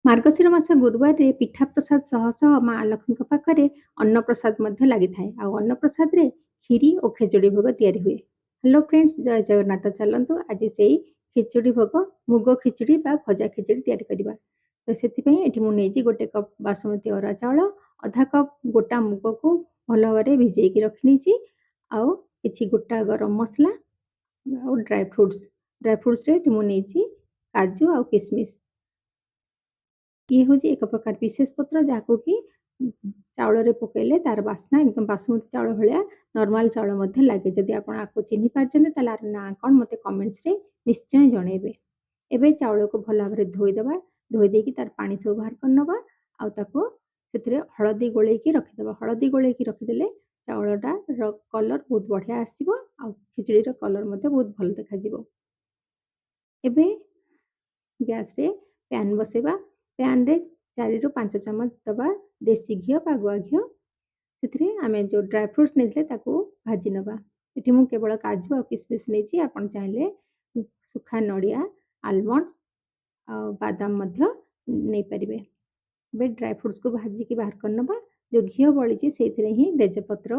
ମାର୍ଗଶିର ମାସ ଗୁରୁବାରରେ ପିଠା ପ୍ରସାଦ ସହ ସହ ମା ଲକ୍ଷ୍ମୀଙ୍କ ପାଖରେ ଅନ୍ନପ୍ରସାଦ ମଧ୍ୟ ଲାଗିଥାଏ। ଆଉ ଅନ୍ନପ୍ରସାଦରେ କ୍ଷୀରି ଓ ଖେଚୁଡ଼ି ଭୋଗ ତିଆରି ହୁଏ। ହ୍ୟାଲୋ ଫ୍ରେଣ୍ଡସ୍, ଜୟ ଜଗନ୍ନାଥ। ଚାଲନ୍ତୁ ଆଜି ସେଇ ଖେଚୁଡ଼ି ଭୋଗ ମୁଗ ଖିଚୁଡ଼ି ବା ଭଜା ଖିଚୁଡ଼ି ତିଆରି କରିବା। ତ ସେଥିପାଇଁ ଏଠି ମୁଁ ନେଇଛି ଗୋଟେ କପ୍ ବାସୁମତୀ ଅରୁଆ ଚାଉଳ, ଅଧା କପ୍ ଗୋଟା ମୁଗକୁ ଭଲ ଭାବରେ ଭିଜେଇକି ରଖି ନେଇଛି, ଆଉ କିଛି ଗୋଟା ଗରମ ମସଲା ଆଉ ଡ୍ରାଏ ଫ୍ରୁଟ୍ସ। ଡ୍ରାଏ ଫ୍ରୁଟ୍ସରେ ଏଠି ମୁଁ ନେଇଛି କାଜୁ ଆଉ କିସମିସ୍। ଇଏ ହେଉଛି ଏକ ପ୍ରକାର ବିଶେଷ ପତ୍ର ଯାହାକୁ କି ଚାଉଳରେ ପକେଇଲେ ତାର ବାସ୍ନା ଏକଦମ ବାସୁମତୀ ଚାଉଳ ଭଳିଆ ନର୍ମାଲ ଚାଉଳ ମଧ୍ୟ ଲାଗେ। ଯଦି ଆପଣ ଆକୁ ଚିହ୍ନି ପାରିଛନ୍ତି ତାହେଲେ ଆର ନାଁ କ'ଣ ମୋତେ କମେଣ୍ଟସରେ ନିଶ୍ଚୟ ଜଣେଇବେ। ଏବେ ଚାଉଳକୁ ଭଲ ଭାବରେ ଧୋଇଦେବା। ଧୋଇ ଦେଇକି ତାର ପାଣି ସବୁ ବାହାର କରିନେବା, ଆଉ ତାକୁ ସେଥିରେ ହଳଦୀ ଗୋଳେଇକି ରଖିଦେବା। ହଳଦୀ ଗୋଳେଇକି ରଖିଦେଲେ ଚାଉଳଟାର କଲର୍ ବହୁତ ବଢ଼ିଆ ଆସିବ, ଆଉ ଖିଚୁଡ଼ିର କଲର୍ ମଧ୍ୟ ବହୁତ ଭଲ ଦେଖାଯିବ। ଏବେ ଗ୍ୟାସରେ ପ୍ୟାନ୍ ବସେଇବା। ପ୍ୟାନ୍‌ରେ 4ରୁ 5 ଚାମଚ ଦେବା ଦେଶୀ ଘିଅ ବା ଗୁଆ ଘିଅ। ସେଥିରେ ଆମେ ଯେଉଁ ଡ୍ରାଏ ଫ୍ରୁଟ୍ସ ନେଇଥିଲେ ତାକୁ ଭାଜି ନେବା। ଏଠି ମୁଁ କେବଳ କାଜୁ ଆଉ କିସମିସ୍ ନେଇଛି। ଆପଣ ଚାହିଁଲେ ଶୁଖା ନଡ଼ିଆ, ଆଲମଣ୍ଡସ୍ ଆଉ ବାଦାମ ମଧ୍ୟ ନେଇପାରିବେ। ଏବେ ଡ୍ରାଏ ଫ୍ରୁଟ୍ସକୁ ଭାଜିକି ବାହାର କରିନେବା। ଯେଉଁ ଘିଅ ବଳିଛି ସେଇଥିରେ ହିଁ ତେଜପତ୍ର,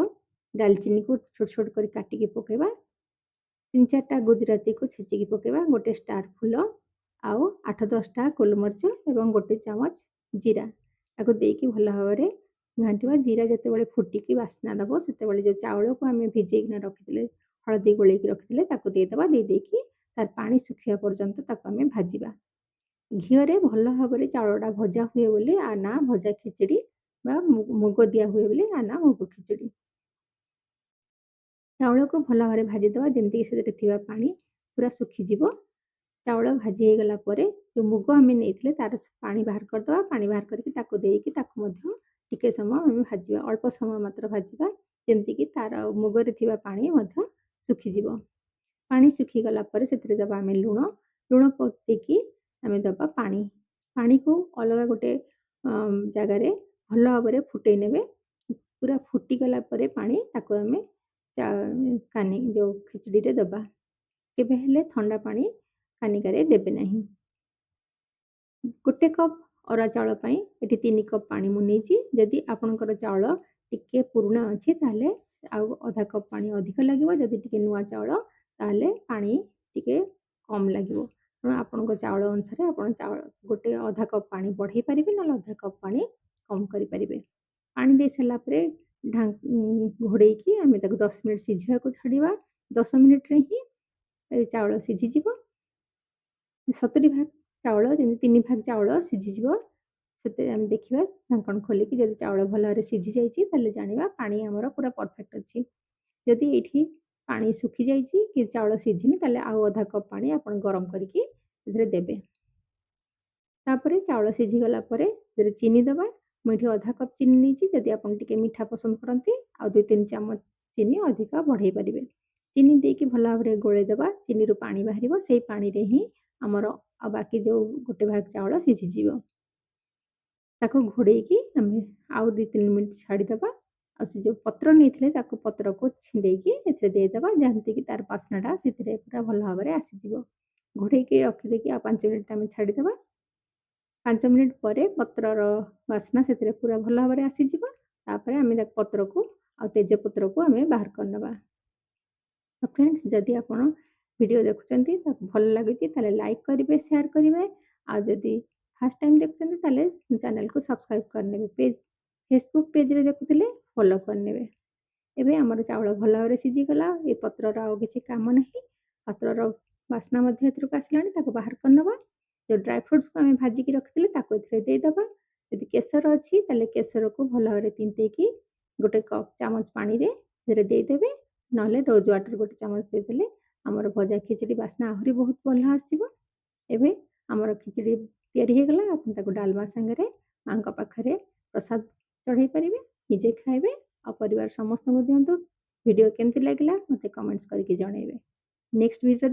ଡାଲଚିନିକୁ ଛୋଟ ଛୋଟ କରି କାଟିକି ପକେଇବା। 3-4ଟା ଗୁଜୁରାତିକୁ ଛେଚିକି ପକେଇବା। ଗୋଟେ ଷ୍ଟାର ଫୁଲ ଆଉ 8-10ଟା ଗୋଲମରିଚ ଏବଂ ଗୋଟେ ଚାମଚ ଜିରା। ତାକୁ ଦେଇକି ଭଲ ଭାବରେ ଘାଣ୍ଟିବା। ଜିରା ଯେତେବେଳେ ଫୁଟିକି ବାସ୍ନା ଦେବ ସେତେବେଳେ ଯେଉଁ ଚାଉଳକୁ ଆମେ ଭିଜେଇକିନା ରଖିଥିଲେ, ହଳଦୀ ଗୋଳେଇକି ରଖିଥିଲେ ତାକୁ ଦେଇଦେବା। ଦେଇକି ତାର ପାଣି ଶୁଖିବା ପର୍ଯ୍ୟନ୍ତ ତାକୁ ଆମେ ଭାଜିବା। ଘିଅରେ ଭଲ ଭାବରେ ଚାଉଳଟା ଭଜା ହୁଏ ବୋଲି ଆ ନାଁ ଭଜା ଖିଚୁଡ଼ି ବା ମୁଗ ଦିଆ ହୁଏ ବୋଲି ଆ ନାଁ ମୁଗ ଖିଚୁଡ଼ି। ଚାଉଳକୁ ଭଲ ଭାବରେ ଭାଜିଦେବା ଯେମିତିକି ସେଥିରେ ଥିବା ପାଣି ପୁରା ଶୁଖିଯିବ। ଚାଉଳ ଭାଜି ହେଇଗଲା ପରେ ଯେଉଁ ମୁଗ ଆମେ ନେଇଥିଲେ ତାର ପାଣି ବାହାର କରିଦେବା। ପାଣି ବାହାର କରିକି ତାକୁ ଦେଇକି ତାକୁ ମଧ୍ୟ ଟିକେ ସମୟ ଆମେ ଭାଜିବା। ଅଳ୍ପ ସମୟ ମାତ୍ର ଭାଜିବା ଯେମିତିକି ତାର ମୁଗରେ ଥିବା ପାଣି ମଧ୍ୟ ଶୁଖିଯିବ। ପାଣି ଶୁଖିଗଲା ପରେ ସେଥିରେ ଦେବା ଆମେ ଲୁଣ। ଲୁଣ ପକେଇକି ଆମେ ଦେବା ପାଣି। ପାଣିକୁ ଅଲଗା ଗୋଟେ ଜାଗାରେ ଭଲ ଭାବରେ ଫୁଟେଇ ନେବେ। ପୁରା ଫୁଟିଗଲା ପରେ ପାଣି ତାକୁ ଆମେ ଯେଉଁ ଖିଚୁଡ଼ିରେ ଦେବା। କେବେ ହେଲେ ଥଣ୍ଡା ପାଣି କାନିକାରେ ଦେବେ ନାହିଁ। ଗୋଟେ କପ୍ ଅରୁଆ ଚାଉଳ ପାଇଁ ଏଠି 3 କପ୍ ପାଣି ମୁଁ ନେଇଛି। ଯଦି ଆପଣଙ୍କର ଚାଉଳ ଟିକେ ପୁରୁଣା ଅଛି ତାହେଲେ ଆଉ ଅଧା କପ୍ ପାଣି ଅଧିକ ଲାଗିବ। ଯଦି ଟିକେ ନୂଆ ଚାଉଳ ତାହେଲେ ପାଣି ଟିକେ କମ୍ ଲାଗିବ। ତେଣୁ ଆପଣଙ୍କ ଚାଉଳ ଅନୁସାରେ ଆପଣ ଗୋଟେ ଅଧା କପ୍ ପାଣି ବଢ଼େଇ ପାରିବେ, ନହେଲେ ଅଧା କପ୍ ପାଣି କମ୍ କରିପାରିବେ। ପାଣି ଦେଇ ସାରିଲା ପରେ ଘୋଡ଼େଇକି ଆମେ ତାକୁ 10 ମିନିଟ୍ ସିଝିବାକୁ ଛାଡ଼ିବା। 10 ମିନିଟ୍ରେ ହିଁ ଚାଉଳ ସିଝିଯିବ। 70 ଭାଗ ଚାଉଳ, ଯେମିତି 3 ଭାଗ ଚାଉଳ ସିଝିଯିବ ସେଥିରେ ଆମେ ଦେଖିବା ଢାଙ୍କଣ ଖୋଲିକି। ଯଦି ଚାଉଳ ଭଲ ଭାବରେ ସିଝି ଯାଇଛି ତାହେଲେ ଜାଣିବା ପାଣି ଆମର ପୁରା ପରଫେକ୍ଟ ଅଛି। ଯଦି ଏଇଠି ପାଣି ଶୁଖିଯାଇଛି କି ଚାଉଳ ସିଝିନି ତାହେଲେ ଆଉ ଅଧା କପ୍ ପାଣି ଆପଣ ଗରମ କରିକି ସେଥିରେ ଦେବେ। ତାପରେ ଚାଉଳ ସିଝିଗଲା ପରେ ସେଥିରେ ଚିନି ଦେବା। ମୁଁ ଏଠି ଅଧା କପ୍ ଚିନି ନେଇଛି। ଯଦି ଆପଣ ଟିକେ ମିଠା ପସନ୍ଦ କରନ୍ତି ଆଉ 2-3 ଚାମଚ ଚିନି ଅଧିକ ବଢ଼େଇ ପାରିବେ। ଚିନି ଦେଇକି ଭଲ ଭାବରେ ଗୋଳେଇ ଦେବା। ଚିନିରୁ ପାଣି ବାହାରିବ। ସେଇ ପାଣିରେ ହିଁ ଆମର ଆଉ ବାକି ଯେଉଁ ଗୋଟେ ଭାଗ ଚାଉଳ ସିଝିଯିବ। ତାକୁ ଘୋଡ଼େଇକି ଆମେ ଆଉ 2-3 ମିନିଟ୍ ଛାଡ଼ିଦେବା। ଆଉ ସେ ଯେଉଁ ପତ୍ର ନେଇଥିଲେ ତାକୁ ପତ୍ରକୁ ଛିଣ୍ଡେଇକି ଏଥିରେ ଦେଇଦେବା ଯେମିତିକି ତାର ବାସ୍ନାଟା ସେଥିରେ ପୁରା ଭଲ ଭାବରେ ଆସିଯିବ। ଘୋଡ଼େଇକି ରଖିଦେଇକି ଆଉ 5 ମିନିଟ୍ ଆମେ ଛାଡ଼ିଦେବା। 5 ମିନିଟ୍ ପରେ ପତ୍ରର ବାସ୍ନା ସେଥିରେ ପୁରା ଭଲ ଭାବରେ ଆସିଯିବ। ତାପରେ ଆମେ ପତ୍ରକୁ ଆଉ ତେଜପତ୍ରକୁ ଆମେ ବାହାର କରିନେବା। ତ ଫ୍ରେଣ୍ଡସ୍, ଯଦି ଆପଣ ଭିଡ଼ିଓ ଦେଖୁଛନ୍ତି ତାକୁ ଭଲ ଲାଗୁଛି ତାହେଲେ ଲାଇକ୍ କରିବେ, ସେୟାର କରିବେ। ଆଉ ଯଦି ଫାର୍ଷ୍ଟ ଟାଇମ୍ ଦେଖୁଛନ୍ତି ତାହେଲେ ଚ୍ୟାନେଲକୁ ସବସ୍କ୍ରାଇବ୍ କରିନେବେ। ଫେସବୁକ୍ ପେଜରେ ଦେଖୁଥିଲେ ଫଲୋ କରିନେବେ। ଏବେ ଆମର ଚାଉଳ ଭଲ ଭାବରେ ସିଝିଗଲା। ଏ ପତ୍ରର ଆଉ କିଛି କାମ ନାହିଁ। ପତ୍ରର ବାସ୍ନା ମଧ୍ୟ ଏଥିରକୁ ଆସିଲାଣି। ତାକୁ ବାହାର କରିନେବା। ଯେଉଁ ଡ୍ରାଏ ଫ୍ରୁଟ୍ସକୁ ଆମେ ଭାଜିକି ରଖିଥିଲେ ତାକୁ ଏଥିରେ ଦେଇଦେବା। ଯଦି କେଶର ଅଛି ତାହେଲେ କେଶରକୁ ଭଲ ଭାବରେ ତିନ୍ତେଇକି ଗୋଟେ ଚାମଚ ପାଣିରେ ସେଥିରେ ଦେଇଦେବେ। ନହେଲେ ରୋଜ୍ ୱାଟର୍ ଗୋଟେ ଚାମଚ ଦେଇଦେଲେ ଆମର ଭଜା ଖିଚୁଡ଼ି ବାସ୍ନା ଆହୁରି ବହୁତ ଭଲ ଆସିବ। ଏବେ ଆମର ଖିଚୁଡ଼ି ତିଆରି ହେଇଗଲା। ଆପଣ ତାକୁ ଡାଲମା ସାଙ୍ଗରେ ମାଙ୍କ ପାଖରେ ପ୍ରସାଦ ଚଢ଼େଇ ପାରିବେ, ନିଜେ ଖାଇବେ ଆଉ ପରିବାର ସମସ୍ତଙ୍କୁ ଦିଅନ୍ତୁ। ଭିଡ଼ିଓ କେମିତି ଲାଗିଲା ମୋତେ କମେଣ୍ଟସ୍ କରିକି ଜଣେଇବେ। Next video